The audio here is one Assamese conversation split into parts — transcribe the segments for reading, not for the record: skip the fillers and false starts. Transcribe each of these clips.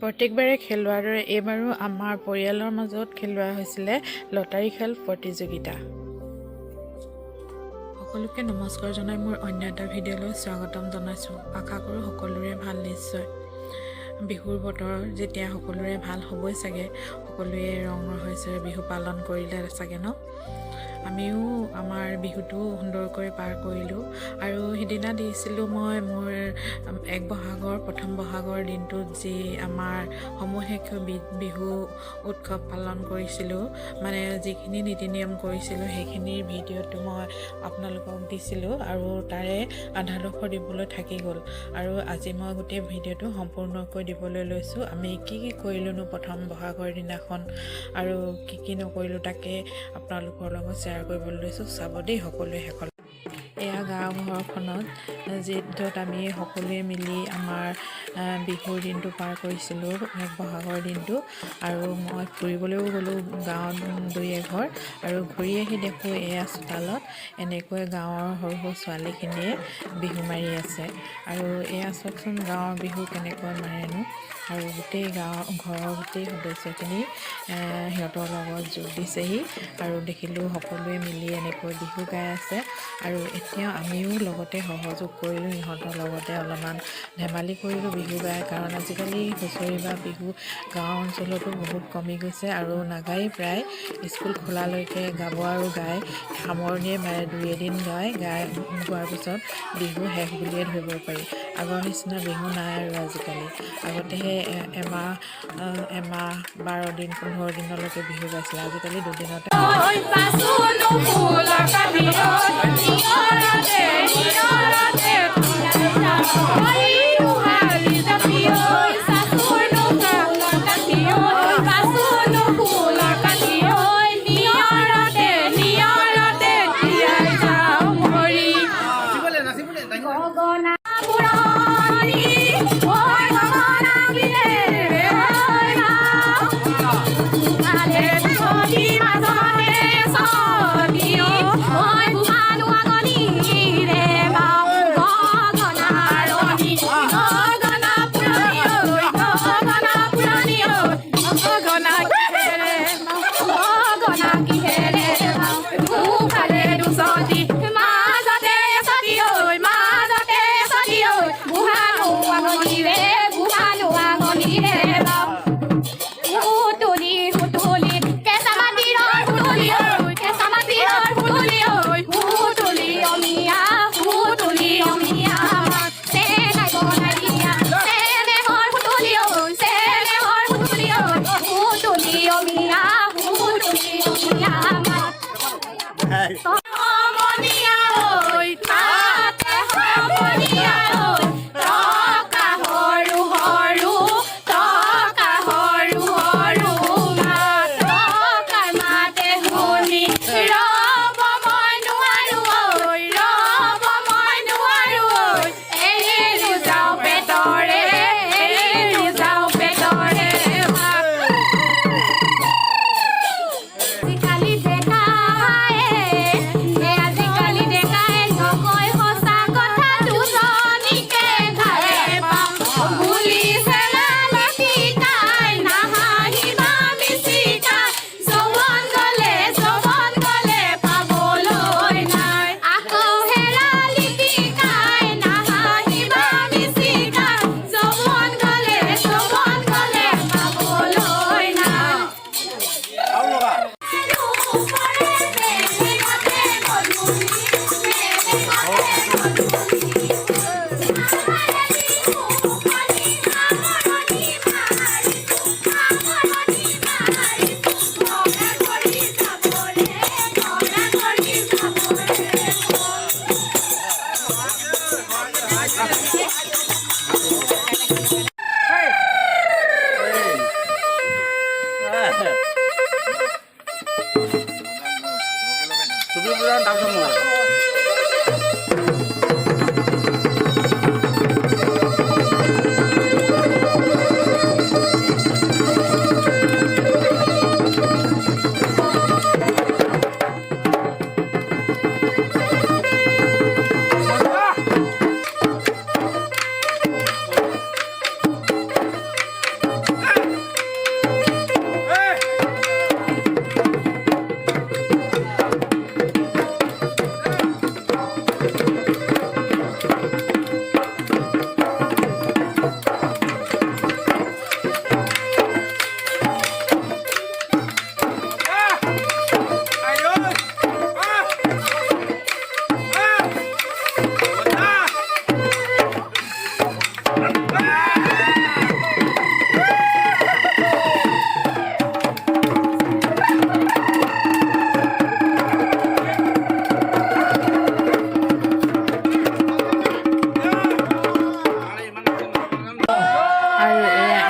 প্ৰত্যেকবাৰে খেলোৱাৰ দৰে এইবাৰো আমাৰ পৰিয়ালৰ মাজত খেলোৱা হৈছিলে লটাৰী খেল প্ৰতিযোগিতা। সকলোকে নমস্কাৰ জনাই মোৰ অন্য এটা ভিডিঅ'লৈ স্বাগতম জনাইছোঁ। আশা কৰোঁ সকলোৰে ভাল নিশ্চয়। বিহুৰ বতৰ যেতিয়া সকলোৰে ভাল হ'বই চাগে, সকলোৱে ৰং ৰহস্যৰে বিহু পালন কৰিলে চাগে ন। আমিও আমাৰ বিহুটো সুন্দৰকৈ পাৰ কৰিলোঁ আৰু সিদিনা দিছিলোঁ মই মোৰ প্ৰথম বহাগৰ দিনটোত যি আমাৰ সমূহিক বিহু উৎসৱ পালন কৰিছিলোঁ, মানে যিখিনি নীতি নিয়ম কৰিছিলোঁ সেইখিনিৰ ভিডিঅ'টো মই আপোনালোকক দিছিলোঁ আৰু তাৰে আধাডোখ দিবলৈ থাকি গ'ল আৰু আজি মই গোটেই ভিডিঅ'টো সম্পূৰ্ণকৈ দিবলৈ লৈছোঁ। আমি কি কৰিলোঁনো প্ৰথম বহাগৰ দিনাখন আৰু কি নকৰিলোঁ তাকে আপোনালোকৰ লগত শ্বেয়াৰ কৰিবলৈ লৈছোঁ। চাব দেই সকলোৱে শেষলৈ। এয়া গাঁও ঘৰখনত য'ত আমি সকলোৱে মিলি আমাৰ বিহুৰ দিনটো পাৰ কৰিছিলোঁ, বহাগৰ দিনটো। আৰু মই ফুৰিবলৈও গ'লোঁ গাঁৱত দুই এঘৰ আৰু ঘূৰি আহি দেখোঁ এয়া চোতালত এনেকৈ গাঁৱৰ সৰু সৰু ছোৱালীখিনিয়ে বিহু মাৰি আছে। আৰু এয়া চাওকচোন গাঁৱৰ বিহু কেনেকৈ মাৰেনো, আৰু গোটেই ঘৰৰ গোটেই সদস্যখিনি সিহঁতৰ লগত যোগ দিছেহি আৰু দেখিলোঁ সকলোৱে মিলি এনেকৈ বিহু গাই আছে। আৰু এতিয়া আমিও লগতে সহযোগ কৰিলোঁ, সিহঁতৰ লগতে অলপমান ধেমালি কৰিলোঁ বিহু গাই, কাৰণ আজিকালি হুঁচৰি বা বিহু গাঁও অঞ্চলতো বহুত কমি গৈছে আৰু নাগাই প্ৰায় স্কুল খোলালৈকে গাব আৰু গাই সামৰণিয়ে মাৰে। 2 এদিন গোৱাৰ পিছত বিহু শেষ বুলিয়ে ধৰিব পাৰি। আগৰ নিচিনা বিহু নাই আৰু আজিকালি। আগতেহে এমাহ 12 দিন 15 দিনলৈকে বিহু গাইছিলে, আজিকালি 2 দিনতে।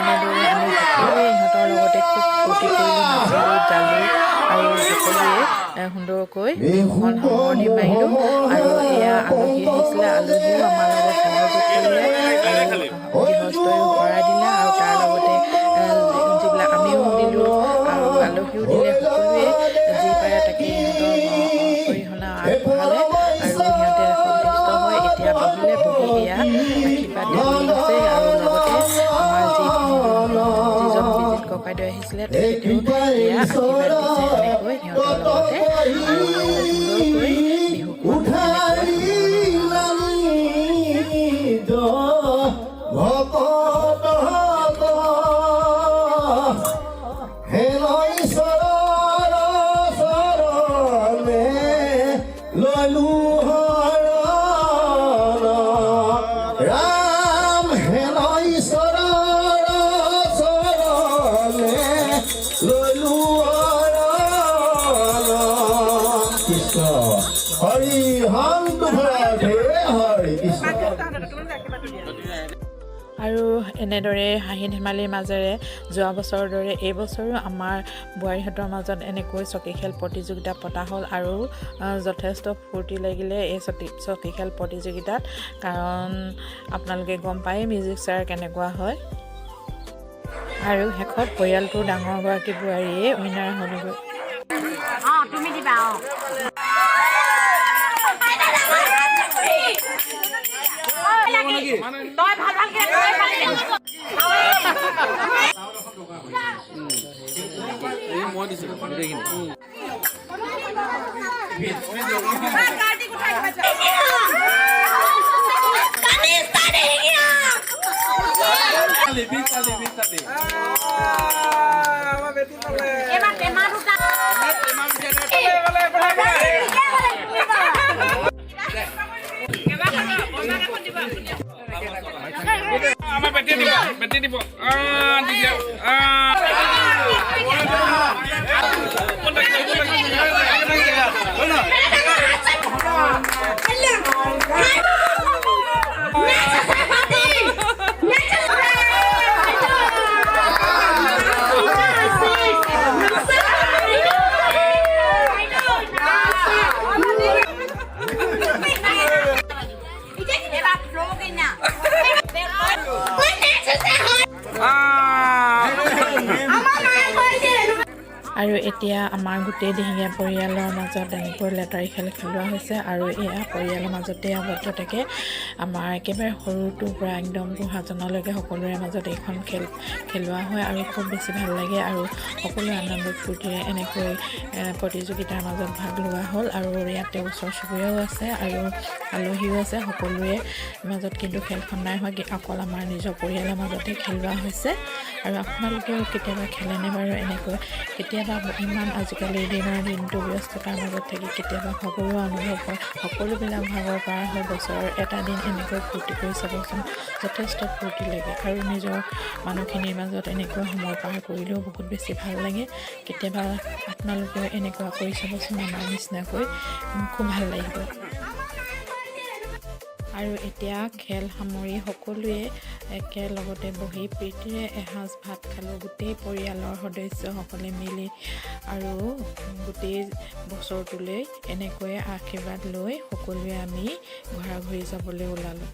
এনেদৰে আমি সকলোৱে ইহঁতৰ লগতে খুব ফূৰ্তি কৰিলোঁ, নাচিলোঁ, গালোঁ আৰু সকলোৱে সুন্দৰকৈ এখন সামৰণি মাৰিলোঁ। আৰু এয়া আলহী আহিছিলে, আলহীও আমাৰ লগত সহযোগ কৰিলে আৰু গৃহস্থইও শৰাই দিলে আৰু তাৰ লগতে যিবিলাক আমিও দিলোঁ আৰু আলহীও দিলে। সকলোৱে যি পাৰে তাকে সিহঁতৰ অৰিহণা আগবঢ়ালে আৰু সিহঁতে সন্তুষ্ট হৈ এতিয়া বহিলে, বহি এয়া আশীৰ্বাদ দিবলৈ লৈছে। আৰু লগতে আমাৰ যিজন বিজিত ককাইদেউ আহিছিলে তেখেতেও এয়া আশীৰ্বাদ দিছে এনেকৈ সিহঁতৰ লগতে আৰু সুন্দৰকৈ বিহুখন আৰু এনেদৰে হাঁহি ধেমালিৰ মাজেৰে যোৱা বছৰৰ দৰে এই বছৰো আমাৰ বোৱাৰীহঁতৰ মাজত এনেকৈ চকী খেল প্ৰতিযোগিতা পতা হ'ল আৰু যথেষ্ট ফূৰ্তি লাগিলে এই চকী খেল প্ৰতিযোগিতাত। কাৰণ আপোনালোকে গম পায় মিউজিক চেয়াৰ কেনেকুৱা হয়। আৰু শেষত পৰিয়ালটোৰ ডাঙৰগৰাকী বোৱাৰীয়ে উইনাৰ হ'লগৈ। তুমি দিবা মই দিছিলোঁ গোটেইখিনি বেটি দিব আৰু এতিয়া আমাৰ গোটেই দিহিঙীয়া পৰিয়ালৰ মাজত এনেকৈ লেটাৰী খেল খেলোৱা হৈছে আৰু এয়া পৰিয়ালৰ মাজতে আবদ্ধ থাকে। আমাৰ একেবাৰে সৰুটোৰ পৰা একদম বুঢ়াজনলৈকে সকলোৰে মাজত এইখন খেল খেলোৱা হয় আৰু খুব বেছি ভাল লাগে আৰু সকলোৱে আনন্দ ফূৰ্তিৰে এনেকৈ প্ৰতিযোগিতাৰ মাজত ভাগ লোৱা হ'ল। আৰু ইয়াতে ওচৰ চুবুৰীয়াও আছে আৰু আলহীও আছে, সকলোৰে মাজত কিন্তু খেলখন নাই হোৱা, অকল আমাৰ নিজৰ পৰিয়ালৰ মাজতে খেলোৱা হৈছে। আৰু আপোনালোকেও কেতিয়াবা খেলেনে বাৰু এনেকৈ? কেতিয়াবা ইমান আজিকালিৰ দিনটো ব্যস্ততাৰ মাজত থাকি কেতিয়াবা ভাগৰুৱা অনুভৱ হয়, সকলোবিলাক ভাগৰ পাৰ হৈ বছৰৰ এটা দিন এনেকৈ ফূৰ্তি কৰি চাবচোন, যথেষ্ট ফূৰ্তি লাগে আৰু নিজৰ মানুহখিনিৰ মাজত এনেকৈ সময় পাৰ কৰিলেও বহুত বেছি ভাল লাগে। কেতিয়াবা আপোনালোকেও এনেকুৱা কৰি চাবচোন, আমাৰ নিচিনাকৈ খুব ভাল লাগিব। আৰু এতিয়া খেল সামৰি সকলোৱে একেলগতে বহি প্ৰীতিৰে এসাঁজ ভাত খালোঁ গোটেই পৰিয়ালৰ সদস্যসকলে মিলি আৰু গোটেই বছৰটোলৈ এনেকৈয়ে আশীৰ্বাদ লৈ সকলোৱে আমি ঘৰা ঘৰি যাবলৈ ওলালোঁ।